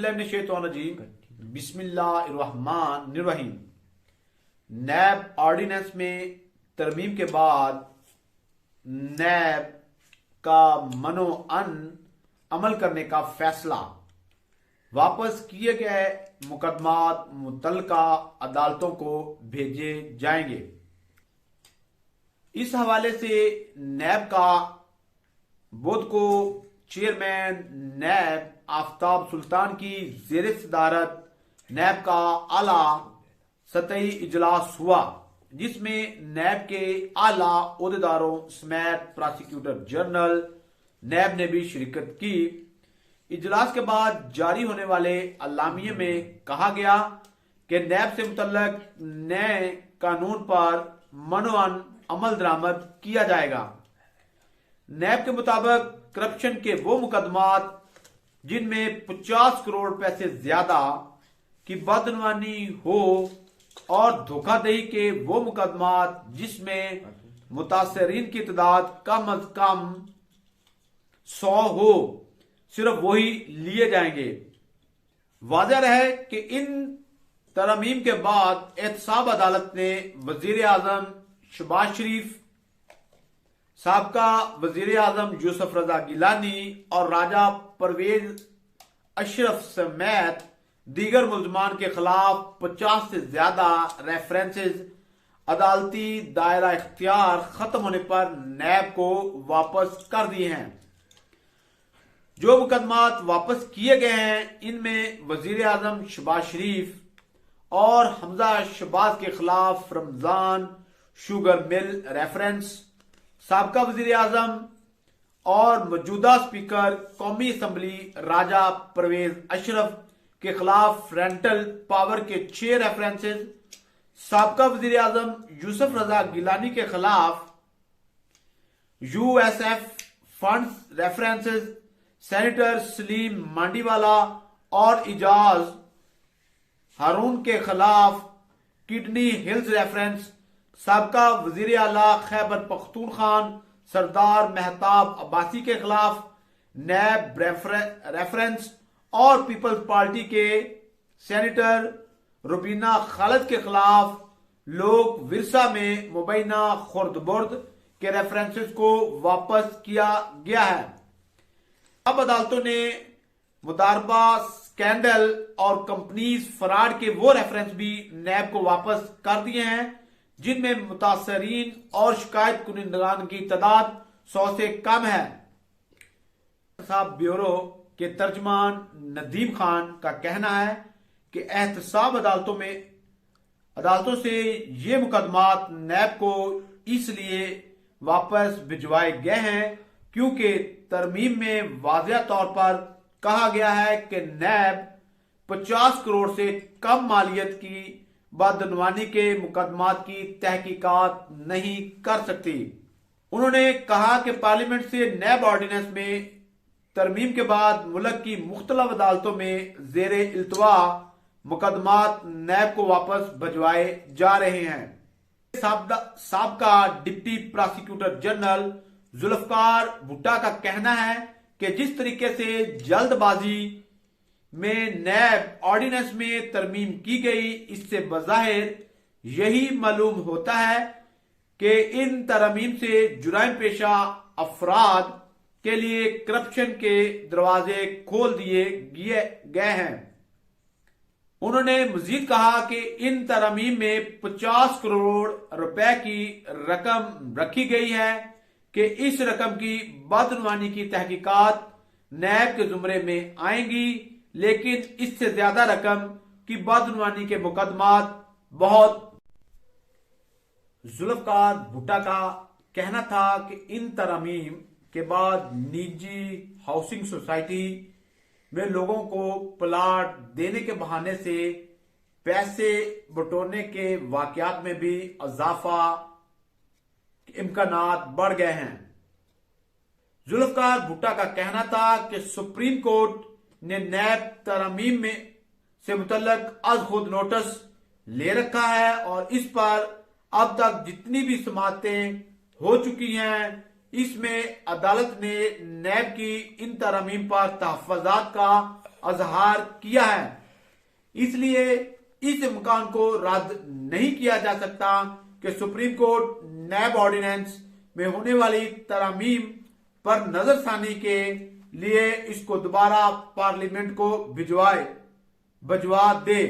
औज़ुबिल्लाहिमिनश्शैतानिर्रजीम बिस्मिल्लाहिर्रहमानिर्रहीम। नैब ऑर्डिनेंस में तरमीम के बाद नैब का मनोअन अमल करने का फैसला, वापस किए गए मुकदमात मुतल्लिका अदालतों को भेजे जाएंगे। इस हवाले से नैब का बुध को चेयरमैन नैब आफ्ताब सुल्तान की ज़ेर सदारत नैब का आला सतही इजलास हुआ, जिसमें नैब के आला ओहदेदारों समेत प्रोसिक्यूटर जनरल नैब ने भी शिरकत की। इजलास के बाद जारी होने वाले अल्लामिये में कहा गया कि नैब से मुतल्लक नए कानून पर मनोअन अमल दरामद किया जाएगा। नैब के मुताबिक करप्शन के वो मुकदमात जिनमें 50 करोड़ रुपए से ज्यादा की बदनवानी हो और धोखाधड़ी के वो मुकदमात जिसमें मुतासरीन की तादाद कम अज कम 100 हो, सिर्फ वही लिए जाएंगे। वाज़ेह रहे कि इन तरमीम के बाद एहतसाब अदालत ने वजीर आजम शहबाज शरीफ, साबका वजीर आजम यूसुफ रजा गिलानी और राजा परवेज अशरफ समेत दीगर मुल्जमान के खिलाफ 50 से ज्यादा रेफरेंसेस अदालती दायरा इख्तियार खत्म होने पर नैब को वापस कर दिए हैं। जो मुकदमात वापस किए गए हैं, इनमें वजीर आजम शहबाज शरीफ और हमजा शहबाज के खिलाफ रमजान शुगर मिल रेफरेंस, साबका वजीर आजम और मौजूदा स्पीकर कौमी असम्बली राजा परवेज अशरफ के खिलाफ रेंटल पावर के 6 रेफरेंसेस, साबका वजीर आजम यूसुफ रजा गिलानी के खिलाफ USF funds references, senator Salim Mandviwalla और इजाज हारून के खिलाफ किडनी हिल्स रेफरेंस, साबका वजीर आला खैबर पख्तूनख्वा सरदार मेहताब अब्बासी के खिलाफ नैब रेफरेंस और पीपल्स पार्टी के सेनेटर रुबीना खालिद के खिलाफ लोक विरसा में मुबैना खुर्द-बुर्द के रेफरेंसेस को वापस किया गया है। अब अदालतों ने मुदारबा स्कैंडल और कंपनीज फ्रॉड के वो रेफरेंस भी नैब को वापस कर दिए हैं जिनमें मुतासरीन और शिकायत कुनिंदगान की तादाद 100 से कम है। ब्यूरो के तर्जमान नदीम खान का कहना है कि एहतसाब अदालतों से ये मुकदमात नैब को इसलिए वापस भिजवाए गए हैं क्योंकि तरमीम में वाज़ेह तौर पर कहा गया है कि नैब 50 करोड़ से कम मालियत की बदनवानी के मुकदमात की तहकीकात नहीं कर सकती। उन्होंने कहा कि पार्लियामेंट से नैब ऑर्डिनेंस में तरमीम के बाद मुल्क की मुख्तलिफ अदालतों में जेर इल्तवा मुकदमात नैब को वापस भिजवाए जा रहे हैं। साबका डिप्टी प्रोसिक्यूटर जनरल जुल्फकार भुट्टा का कहना है कि जिस तरीके से जल्दबाजी में नैब ऑर्डिनेंस में तरमीम की गई, इससे बज़ाहिर यही मालूम होता है कि इन तरमीम से जुराइम पेशा अफराद के लिए करप्शन के दरवाजे खोल दिए गए हैं। उन्होंने मजीद कहा कि इन तरमीम में 50 करोड़ रुपए की रकम रखी गई है कि इस रकम की बदनवानी की तहकीकात नैब के जुमरे में आएंगी, लेकिन इससे ज्यादा रकम की बदनवानी के मुकदमात बहुत। जुल्फकार भुट्टा का कहना था कि इन तरमीम के बाद निजी हाउसिंग सोसाइटी में लोगों को प्लाट देने के बहाने से पैसे बटोरने के वाकयात में भी इजाफा इम्कानात बढ़ गए हैं। जुल्फकार भुट्टा का कहना था कि सुप्रीम कोर्ट ने नैब तरमीम में से मुतल्लक अज खुद नोटिस ले रखा है और इस पर अब तक जितनी भी समातें हो चुकी हैं, इसमें अदालत ने नैब की इन तरमीम पर तहफ़्फ़ुज़ात का अजहार किया है। इसलिए इस इम्कान को रद्द नहीं किया जा सकता कि सुप्रीम कोर्ट नैब ऑर्डिनेंस में होने वाली तरामीम पर नजरसानी के लिए इसको दोबारा पार्लियामेंट को भिजवा दे।